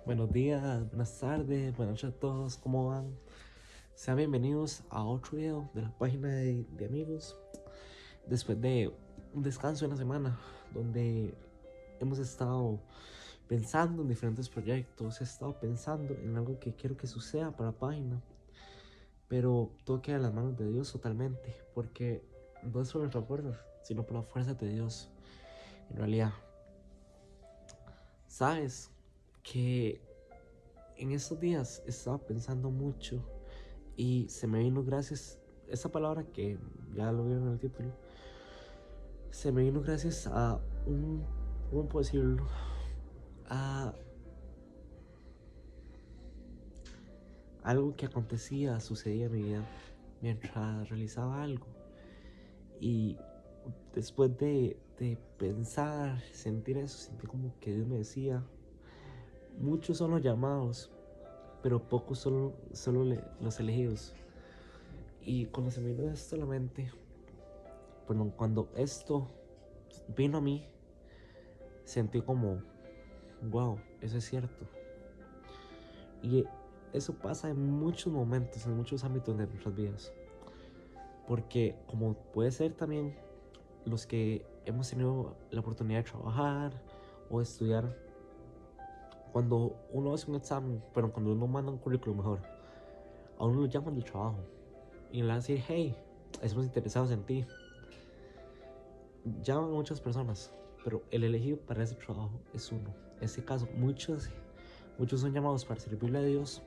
Buenos días, buenas tardes, buenas noches a todos, ¿cómo van? Sean bienvenidos a otro video de la página de amigos. Después de un descanso de una semana donde hemos estado pensando en diferentes proyectos, he estado pensando en algo que quiero que suceda para la página, pero todo queda en las manos de Dios totalmente, porque no es por nuestra fuerza, sino por la fuerza de Dios. En realidad, sabes que en estos días estaba pensando mucho y se me vino gracias, esa palabra que ya lo vieron en el título, se me vino gracias a ¿cómo puedo decirlo? A algo que sucedía en mi vida mientras realizaba algo. Y después de pensar, sentir eso, sentí como que Dios me decía, muchos son los llamados, pero pocos son los elegidos. Y cuando se me vino esto a la mente, bueno, cuando esto vino a mí, sentí como, wow, eso es cierto. Y eso pasa en muchos momentos, en muchos ámbitos de nuestras vidas. Porque como puede ser también los que hemos tenido la oportunidad de trabajar o de estudiar, cuando uno hace un examen, pero cuando uno manda un currículum mejor, a uno lo llaman del trabajo y le van a decir, hey, estamos interesados en ti. Llaman a muchas personas, pero el elegido para ese trabajo es uno. En este caso, muchos son llamados para servirle a Dios,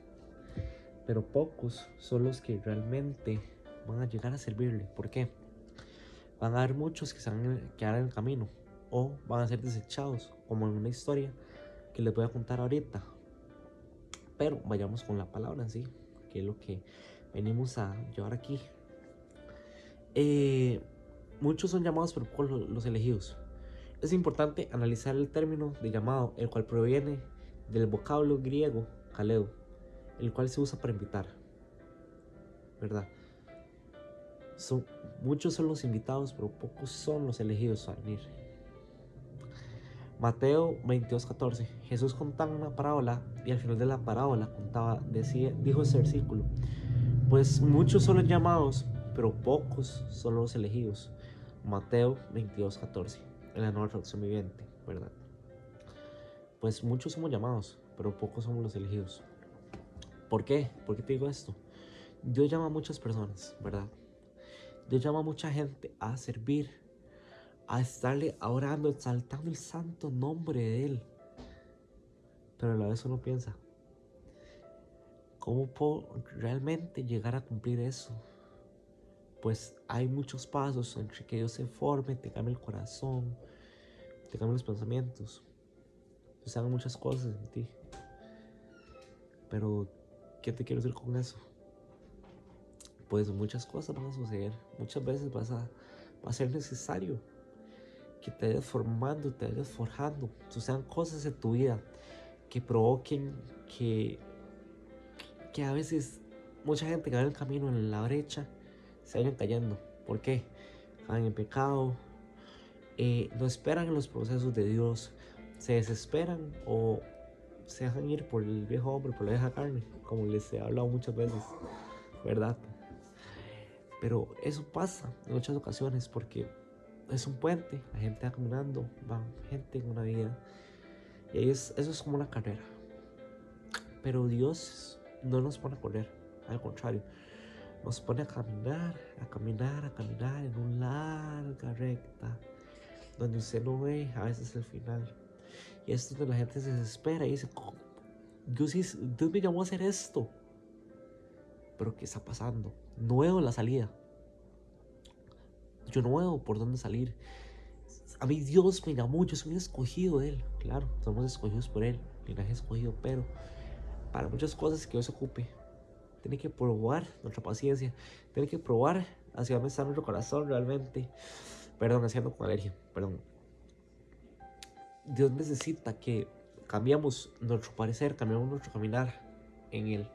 pero pocos son los que realmente van a llegar a servirle. ¿Por qué? Van a haber muchos que se van a quedar en el camino o van a ser desechados, como en una historia que les voy a contar ahorita. Pero vayamos con la palabra en sí, que es lo que venimos a llevar aquí. Muchos son llamados, pero pocos los elegidos. Es importante analizar el término de llamado, el cual proviene del vocablo griego kaleo, el cual se usa para invitar, ¿verdad? Muchos son los invitados, pero pocos son los elegidos a venir. Mateo 22:14. Jesús contaba una parábola y al final de la parábola dijo este versículo: pues muchos son los llamados, pero pocos son los elegidos. Mateo 22:14, en la nueva traducción viviente, ¿verdad? Pues muchos somos llamados, pero pocos somos los elegidos. ¿Por qué? ¿Por qué te digo esto? Dios llama a muchas personas, ¿verdad? Dios llama a mucha gente a servir, a estarle orando, exaltando el santo nombre de Él. Pero a la vez uno piensa, ¿cómo puedo realmente llegar a cumplir eso? Pues hay muchos pasos entre que Dios se forme, te cambie el corazón, te cambie los pensamientos, se hagan muchas cosas en ti. Pero, ¿qué te quiero decir con eso? Pues muchas cosas van a suceder, muchas veces va a ser necesario que te vayas formando, te vayas forjando, sucedan cosas en tu vida que provoquen que a veces mucha gente que va en el camino, en la brecha, se vayan cayendo. ¿Por qué? Caen en pecado, no esperan en los procesos de Dios, se desesperan o se dejan ir por el viejo hombre, por la vieja carne, como les he hablado muchas veces, ¿verdad? Pero eso pasa en muchas ocasiones porque es un puente, la gente va caminando, va gente en una vida, y ahí eso es como una carrera. Pero Dios no nos pone a correr, al contrario, nos pone a caminar, a caminar, a caminar en una larga recta, donde usted no ve a veces el final. Y es donde la gente se desespera y dice, Dios me llamó a hacer esto. Pero ¿qué está pasando? No veo la salida. Yo no veo por dónde salir. A mí Dios me llamó, yo soy un escogido de Él. Claro, somos escogidos por Él, linaje escogido, pero para muchas cosas que Dios se ocupe, tiene que probar nuestra paciencia, tiene que probar hacia dónde está nuestro corazón realmente. Perdón, haciendo con alergia, perdón. Dios necesita que cambiamos nuestro parecer, cambiamos nuestro caminar en Él.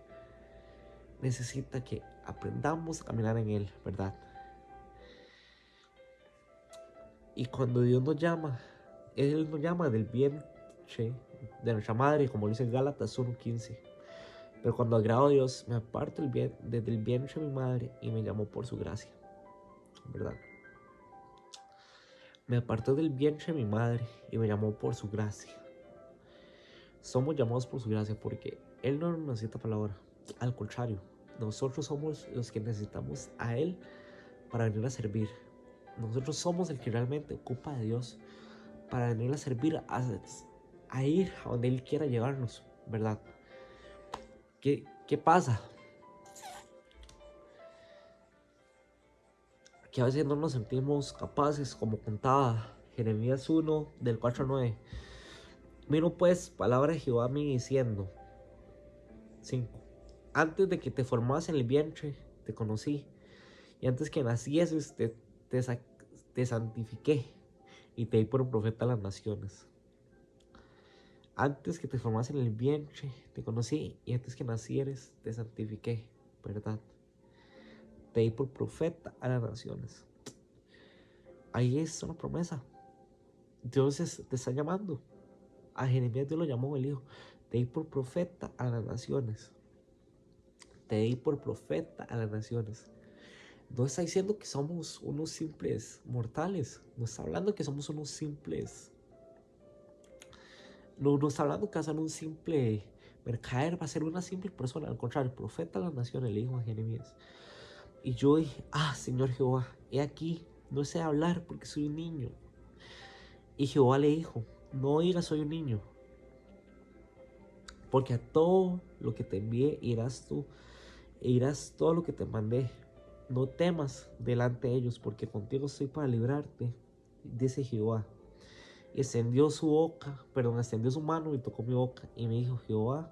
Necesita que aprendamos a caminar en Él, ¿verdad? Y cuando Dios nos llama, Él nos llama del bien vientre de nuestra madre, como dice Gálatas 1:15. Pero cuando agrado a Dios, me aparto desde el vientre de mi madre y me llamó por su gracia, ¿verdad? Me apartó del vientre de mi madre y me llamó por su gracia. Somos llamados por su gracia porque Él no nos necesita palabra. Al contrario, nosotros somos los que necesitamos a Él para venir a servir. Nosotros somos el que realmente ocupa de Dios para venir a servir, a ir a donde Él quiera llevarnos, ¿verdad? ¿Qué pasa? Que a veces no nos sentimos capaces, como contaba Jeremías 1, del 4 al 9. Miro pues palabra de Jehová a mí diciendo, 5. Antes de que te formas en el vientre, te conocí, y antes que nacieses, te santifiqué, y te di por un profeta a las naciones. Antes que te formas en el vientre, te conocí, y antes que nacieres, te santifiqué, ¿verdad? Te di por profeta a las naciones. Ahí es una promesa. Dios te está llamando. A Jeremías Dios lo llamó, el hijo. Te di por profeta a las naciones. Te di por profeta a las naciones. No está diciendo que somos unos simples mortales. No está hablando que somos unos simples. No está hablando que va a ser un simple mercader, va a ser una simple persona. Al contrario, profeta a las naciones, le dijo a Jeremías. Y yo dije, Señor Jehová, he aquí, no sé hablar porque soy un niño. Y Jehová le dijo, no digas soy un niño, porque a todo lo que te envié irás tú, e irás todo lo que te mandé. No temas delante de ellos, porque contigo estoy para librarte, dice Jehová. Y extendió su mano y tocó mi boca, y me dijo, Jehová,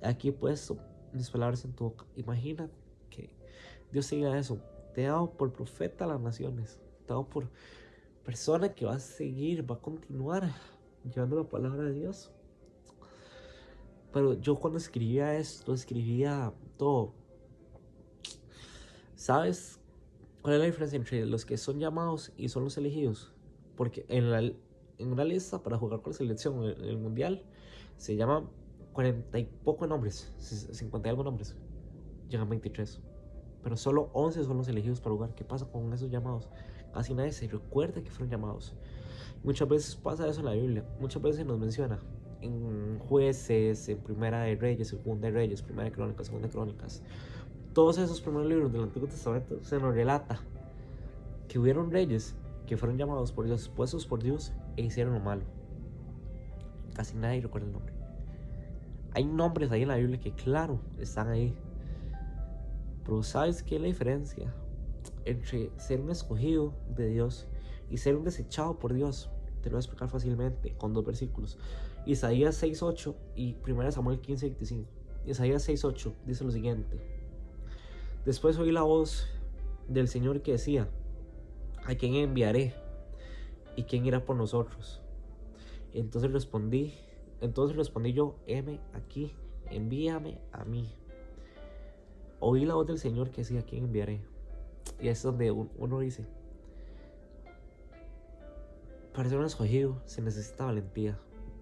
aquí he puesto mis palabras en tu boca. Imagina que Dios te diga eso. Te he dado por profeta a las naciones, te he dado por persona que va a seguir, va a continuar llevando la palabra de Dios. Pero yo cuando escribía esto, escribía todo. ¿Sabes cuál es la diferencia entre los que son llamados y son los elegidos? Porque en una lista para jugar con la selección en el mundial se llaman 40 y poco nombres, 50 y algo nombres. Llegan 23. Pero solo 11 son los elegidos para jugar. ¿Qué pasa con esos llamados? Casi nadie se recuerda que fueron llamados. Muchas veces pasa eso en la Biblia. Muchas veces nos menciona en Jueces, en Primera de Reyes, Segunda de Reyes, Primera de Crónicas, Segunda de Crónicas. Todos esos primeros libros del Antiguo Testamento se nos relata que hubieron reyes que fueron llamados por Dios, puestos por Dios e hicieron lo malo. Casi nadie recuerda el nombre. Hay nombres ahí en la Biblia que claro, están ahí. Pero ¿sabes qué es la diferencia entre ser un escogido de Dios y ser un desechado por Dios? Te lo voy a explicar fácilmente con 2 versículos. Isaías 6:8 y 1 Samuel 15:25. Isaías 6:8 dice lo siguiente. Después oí la voz del Señor que decía, ¿a quién enviaré? ¿Y quién irá por nosotros? Entonces respondí yo, heme aquí, envíame a mí. Oí la voz del Señor que decía, ¿a quién enviaré? Y es donde uno dice, para ser un escogido se necesita valentía,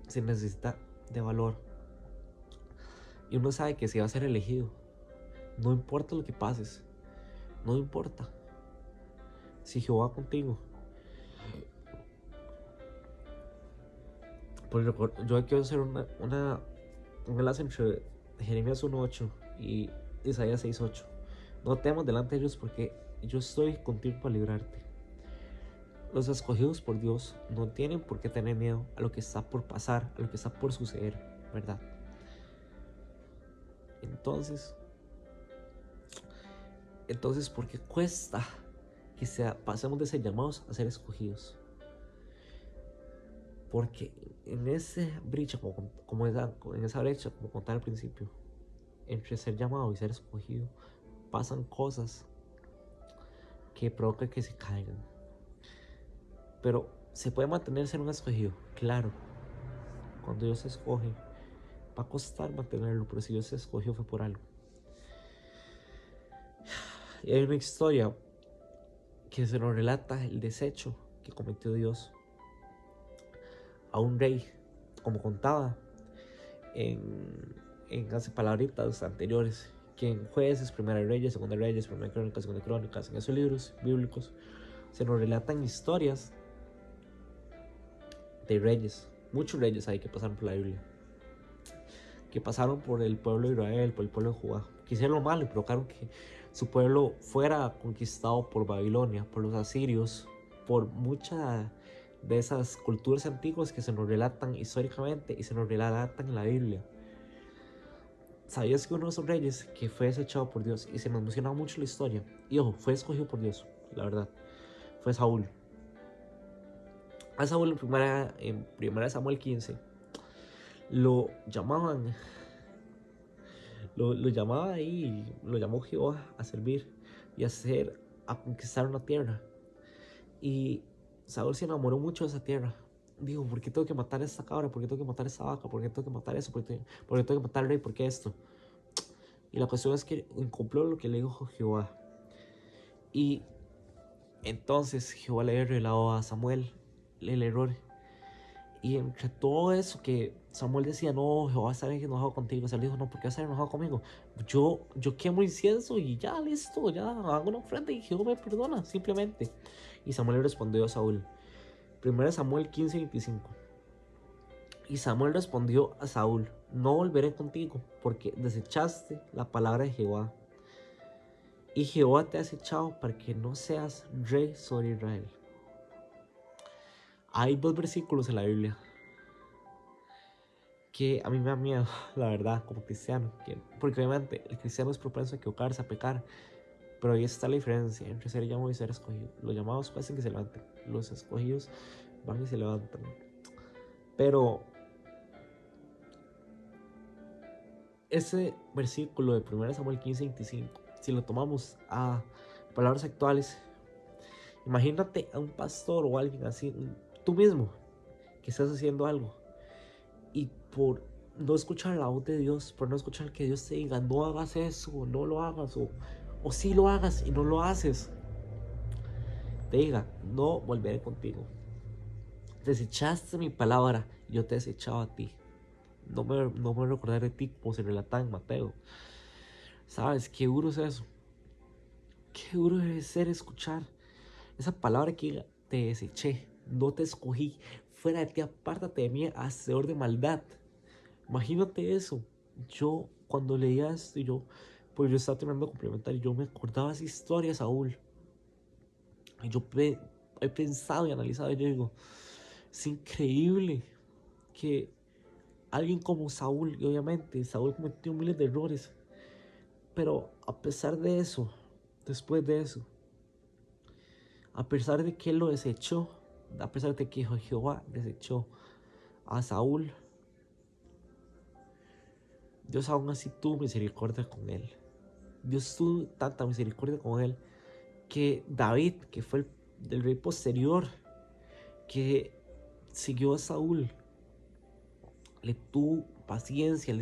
se necesita de valor. Y uno sabe que si va a ser elegido, no importa lo que pases, no importa. Si Jehová va contigo. Pues yo quiero hacer un enlace entre Jeremías 1:8 y Isaías 6:8. No temas delante de ellos porque yo estoy contigo para librarte. Los escogidos por Dios no tienen por qué tener miedo a lo que está por pasar, a lo que está por suceder, ¿verdad? Entonces, ¿por qué cuesta que pasemos de ser llamados a ser escogidos? Porque en esa brecha, en esa brecha, como contaba al principio, entre ser llamado y ser escogido, pasan cosas que provocan que se caigan. Pero se puede mantener ser un escogido, claro. Cuando Dios se escoge, va a costar mantenerlo, pero si Dios se escogió fue por algo. Y hay una historia que se nos relata el desecho que cometió Dios a un rey como contaba en hace palabritas anteriores, que en Jueces, Primera de Reyes, Segunda de Reyes, Primera de Crónicas, Segunda de Crónicas, en esos libros bíblicos se nos relatan historias de reyes, muchos reyes hay que pasaron por la Biblia, que pasaron por el pueblo de Israel, por el pueblo de Judá, que hicieron lo malo y provocaron que su pueblo fuera conquistado por Babilonia, por los asirios, por muchas de esas culturas antiguas que se nos relatan históricamente y se nos relatan en la Biblia. ¿Sabías que uno de esos reyes que fue desechado por Dios, y se me emociona mucho la historia, y ojo, fue escogido por Dios, la verdad, fue Saúl? A Saúl en primera Samuel 15 lo llamaban, lo llamaba ahí, lo llamó Jehová a servir y a conquistar una tierra. Y Saúl se enamoró mucho de esa tierra. Digo, ¿por qué tengo que matar a esta cabra? ¿Por qué tengo que matar a esta vaca? ¿Por qué tengo que matar eso? ¿Por qué tengo que matar al rey? ¿Por qué esto? Y la cuestión es que incumplió lo que le dijo Jehová. Y entonces Jehová le había revelado a Samuel el error. Y entre todo eso que Samuel decía, no, Jehová está bien enojado contigo, Samuel dijo, no, ¿por qué va a estar enojado conmigo? Yo quemo incienso y ya, listo, ya hago una ofrenda y Jehová me perdona, simplemente. Y Samuel le respondió a Saúl, 1 Samuel 15:25. Y Samuel respondió a Saúl, no volveré contigo, porque desechaste la palabra de Jehová. Y Jehová te ha desechado para que no seas rey sobre Israel. Hay dos versículos en la Biblia que a mí me da miedo, la verdad, como cristiano. Porque obviamente el cristiano es propenso a equivocarse, a pecar. Pero ahí está la diferencia entre ser llamado y ser escogido. Los llamados hacen que se levanten. Los escogidos van y se levantan. Pero ese versículo de 1 Samuel 15:25, si lo tomamos a palabras actuales, imagínate a un pastor o alguien así, tú mismo, que estás haciendo algo y por no escuchar la voz de Dios, por no escuchar que Dios te diga, no hagas eso, no lo hagas, o sí lo hagas y no lo haces, te diga, no volveré contigo. Desechaste mi palabra, yo te he desechado a ti. No me recordaré de ti como se relata en Mateo. ¿Sabes qué duro es eso? Qué duro debe ser escuchar esa palabra que te deseché, no te escogí, fuera de ti, apártate de mí, hacedor de maldad. Imagínate eso. Yo cuando leía esto, pues yo estaba terminando de complementar y yo me acordaba de esa historia, Saúl. Y yo he pensado y analizado y yo digo, es increíble que alguien como Saúl, y obviamente Saúl cometió miles de errores, pero a pesar de eso, después de eso, a pesar de que él lo desechó, a pesar de que Jehová desechó a Saúl, Dios aún así tuvo misericordia con él. Dios tuvo tanta misericordia con él que David, que fue el rey posterior, que siguió a Saúl, le tuvo paciencia,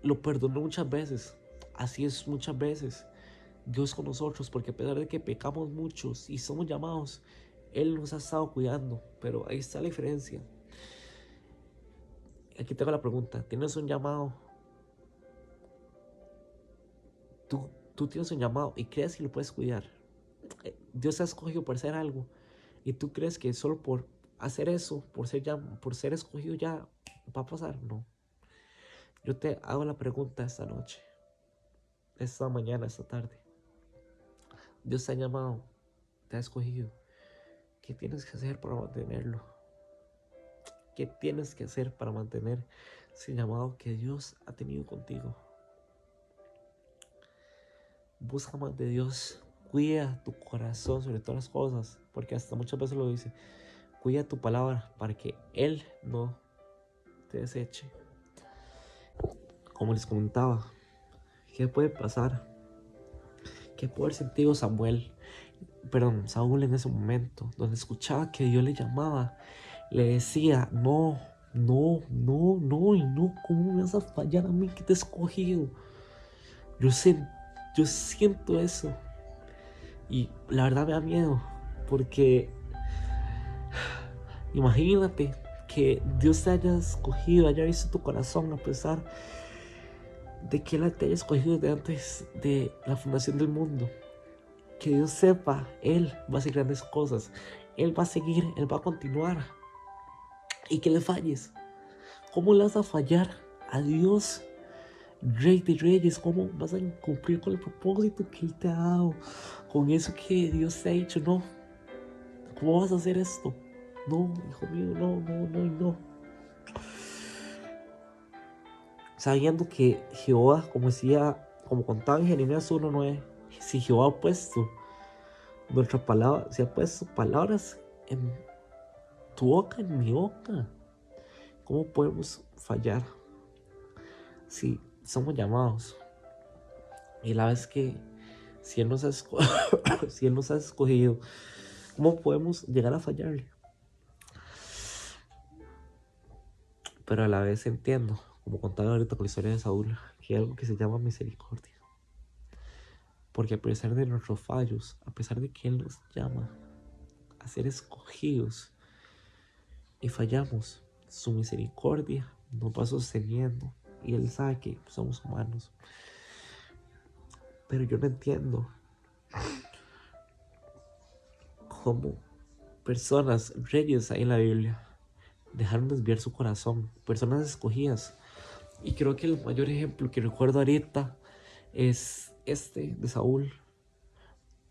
lo perdonó muchas veces. Así es muchas veces Dios con nosotros, porque a pesar de que pecamos muchos y somos llamados, Él nos ha estado cuidando. Pero ahí está la diferencia. Aquí tengo la pregunta, ¿tienes un llamado? Tú tienes un llamado y crees que lo puedes cuidar. Dios te ha escogido por hacer algo y tú crees que solo por hacer eso, por ser escogido ya va a pasar. No. Yo te hago la pregunta esta noche, esta mañana, esta tarde. Dios te ha llamado, te ha escogido. ¿Qué tienes que hacer para mantenerlo? ¿Qué tienes que hacer para mantener ese llamado que Dios ha tenido contigo? Busca más de Dios. Cuida tu corazón sobre todas las cosas, porque hasta muchas veces lo dice. Cuida tu palabra para que Él no te deseche. Como les comentaba, ¿qué puede pasar? ¿Qué puede haber sentido Saúl en ese momento, donde escuchaba que Dios le llamaba, le decía, no, no, no, no, y no, ¿cómo me vas a fallar a mí que te he escogido? Yo siento eso, y la verdad me da miedo, porque imagínate que Dios te haya escogido, haya visto tu corazón a pesar de que Él te haya escogido desde antes de la fundación del mundo. Que Dios sepa, Él va a hacer grandes cosas, Él va a seguir, Él va a continuar. Y que le falles. ¿Cómo le vas a fallar a Dios, Rey de Reyes? ¿Cómo vas a cumplir con el propósito que Él te ha dado? Con eso que Dios te ha dicho, no. ¿Cómo vas a hacer esto? No, hijo mío, no. Sabiendo que Jehová, como contaba en Jeremías 1:9, si Jehová ha puesto nuestra palabra, si ha puesto palabras en tu boca, en mi boca, ¿cómo podemos fallar si somos llamados? Y la vez que si Él nos ha si Él nos ha escogido, ¿cómo podemos llegar a fallarle? Pero a la vez entiendo, como contaba ahorita con la historia de Saúl, que hay algo que se llama misericordia. Porque a pesar de nuestros fallos, a pesar de que Él nos llama a ser escogidos y fallamos, su misericordia nos va sosteniendo y Él sabe que somos humanos. Pero yo no entiendo cómo personas, reyes ahí en la Biblia, dejaron desviar su corazón, personas escogidas. Y creo que el mayor ejemplo que recuerdo ahorita es este de Saúl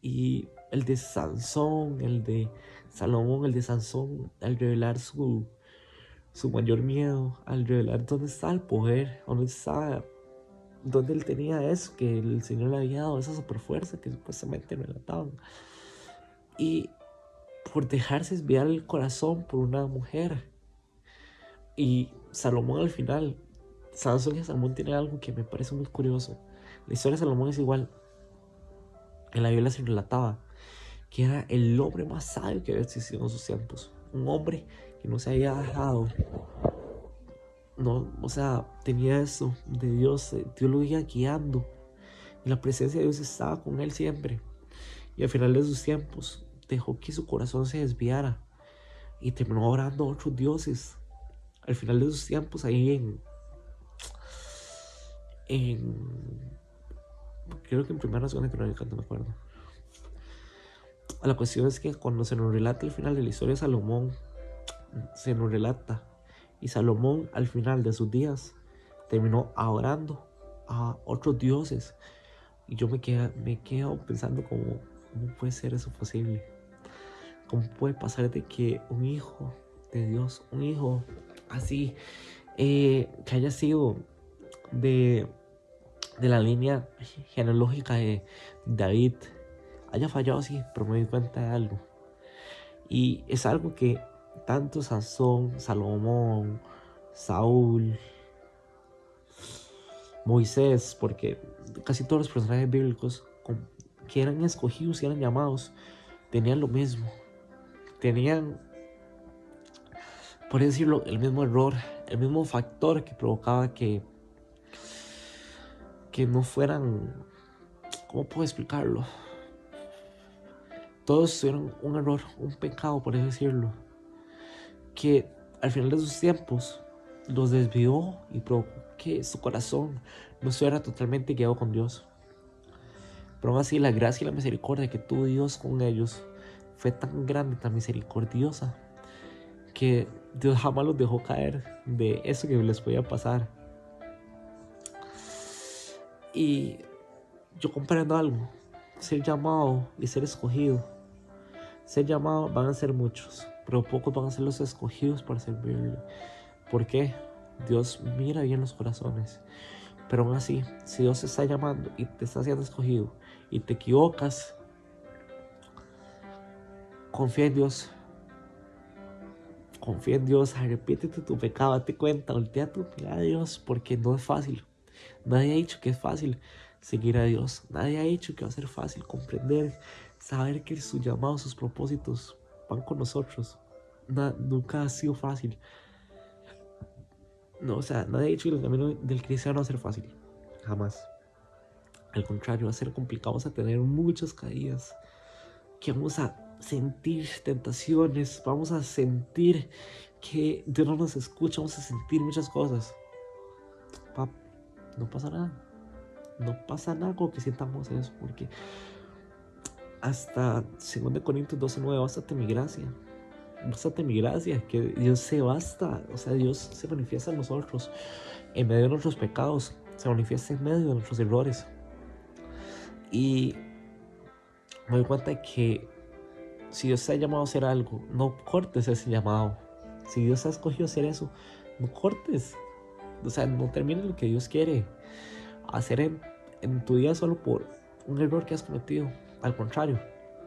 y el de Sansón, el de Salomón, el de Sansón, al revelar su mayor miedo, al revelar dónde está el poder, dónde él tenía eso, que el Señor le había dado, esa super fuerza que supuestamente no le daban. Y por dejarse desviar el corazón por una mujer. Y Salomón al final, Sansón y Salomón tienen algo que me parece muy curioso. La historia de Salomón es igual. En la Biblia se relataba que era el hombre más sabio que había existido en sus tiempos. Un hombre que no se había dejado. No, o sea, tenía eso de Dios. Dios lo iba guiando. Y la presencia de Dios estaba con él siempre. Y al final de sus tiempos dejó que su corazón se desviara. Y terminó orando a otros dioses. Al final de sus tiempos ahí creo que en primera o segunda crónica, no me acuerdo. La cuestión es que cuando se nos relata el final de la historia de Salomón, se nos relata y Salomón al final de sus días terminó adorando a otros dioses. Y yo me quedo pensando cómo puede ser eso posible. ¿Cómo puede pasar de que un hijo de Dios, un hijo así, que haya sido de la línea genealógica de David, haya fallado así? Pero me di cuenta de algo. Y es algo que tanto Sansón, Salomón, Saúl, Moisés, porque casi todos los personajes bíblicos que eran escogidos y eran llamados, tenían lo mismo. Tenían, por decirlo, el mismo error, el mismo factor que provocaba que no fueran, ¿cómo puedo explicarlo? Todos tuvieron un error, un pecado, por así decirlo, que al final de sus tiempos los desvió y provocó que su corazón no estuviera totalmente guiado con Dios. Pero aún así la gracia y la misericordia que tuvo Dios con ellos fue tan grande, tan misericordiosa, que Dios jamás los dejó caer de eso que les podía pasar. Y yo comprendo algo: ser llamado y ser escogido. Ser llamado van a ser muchos, pero pocos van a ser los escogidos para servirle. ¿Por qué? Dios mira bien los corazones. Pero aún así, si Dios te está llamando y te está haciendo escogido y te equivocas, confía en Dios. Confía en Dios, arrepiéntete de tu pecado, date cuenta, voltea tu mirada a Dios, porque no es fácil. Nadie ha dicho que es fácil seguir a Dios. Nadie ha dicho que va a ser fácil comprender, saber que su llamado, sus propósitos van con nosotros. Nunca ha sido fácil. No, o sea, nadie ha dicho que el camino del cristiano va a ser fácil. Jamás. Al contrario, va a ser complicado. Vamos a tener muchas caídas. Que vamos a sentir tentaciones. Vamos a sentir que Dios no nos escucha, vamos a sentir muchas cosas. Pap, no pasa nada. No pasa nada con que sientamos eso, porque hasta 2 Corintios 12:9, bástate mi gracia. Bástate mi gracia, que Dios se basta. O sea, Dios se manifiesta en nosotros, en medio de nuestros pecados, se manifiesta en medio de nuestros errores. Y me doy cuenta de que si Dios te ha llamado a hacer algo, no cortes ese llamado. Si Dios te ha escogido hacer eso, no cortes. O sea, no termines lo que Dios quiere hacer en tu día solo por un error que has cometido. Al contrario,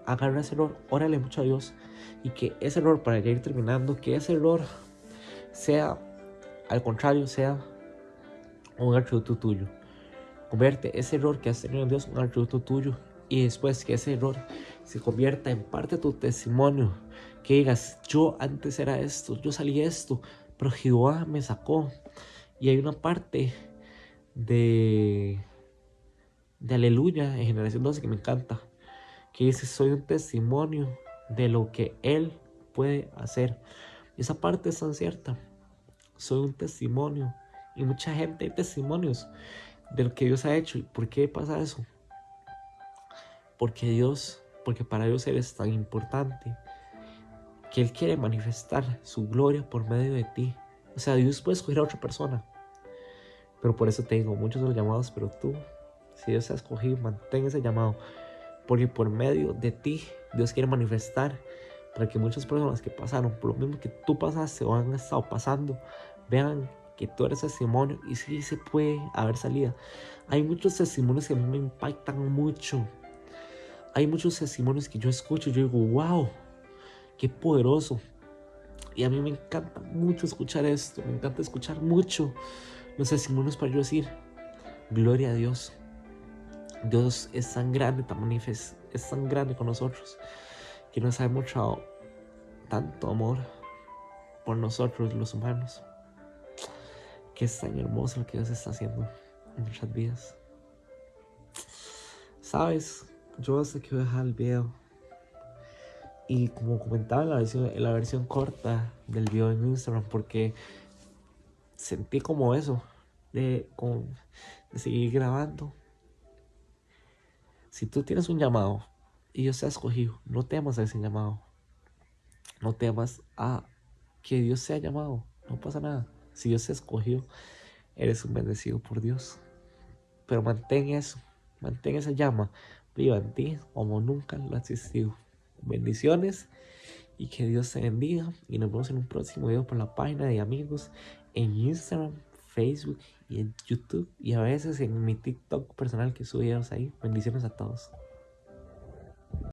agarra ese error, órale mucho a Dios, y que ese error, para ya ir terminando, que ese error sea, al contrario, sea un atributo tuyo. Convierte ese error que has tenido en Dios en un atributo tuyo, y después que ese error se convierta en parte de tu testimonio. Que digas, yo antes era esto, yo salí esto, pero Jehová me sacó. Y hay una parte de Aleluya en Generación 12 que me encanta, que dice, soy un testimonio de lo que Él puede hacer. Esa parte es tan cierta. Soy un testimonio, y mucha gente hay testimonios de lo que Dios ha hecho. ¿Y por qué pasa eso? Porque para Dios eres tan importante que Él quiere manifestar su gloria por medio de ti. O sea, Dios puede escoger a otra persona, pero por eso te digo, muchos son los llamados, pero tú, si Dios te ha escogido, mantén ese llamado, porque por medio de ti Dios quiere manifestar, para que muchas personas que pasaron por lo mismo que tú pasaste o han estado pasando, vean que tú eres testimonio, y sí se puede haber salida. Hay muchos testimonios que a mí me impactan mucho. Hay muchos testimonios que yo escucho y yo digo, wow, qué poderoso. Y a mí me encanta mucho escuchar esto, me encanta escuchar mucho los testimonios para yo decir, gloria a Dios. Dios es tan grande, es tan grande con nosotros, que nos ha demostrado tanto amor por nosotros los humanos, que es tan hermoso lo que Dios está haciendo en nuestras vidas. Sabes, yo hasta que voy a dejar el video, y como comentaba en la versión corta del video en Instagram, porque sentí como eso, de seguir grabando. Si tú tienes un llamado y Dios te ha escogido, no temas a ese llamado. No temas a que Dios te ha llamado. No pasa nada. Si Dios te ha escogido, eres un bendecido por Dios. Pero mantén eso, mantén esa llama viva en ti como nunca lo ha existido. Bendiciones y que Dios te bendiga. Y nos vemos en un próximo video por la página de amigos en Instagram, Facebook y en YouTube. Y a veces en mi TikTok personal, que subo videos ahí. Bendiciones a todos.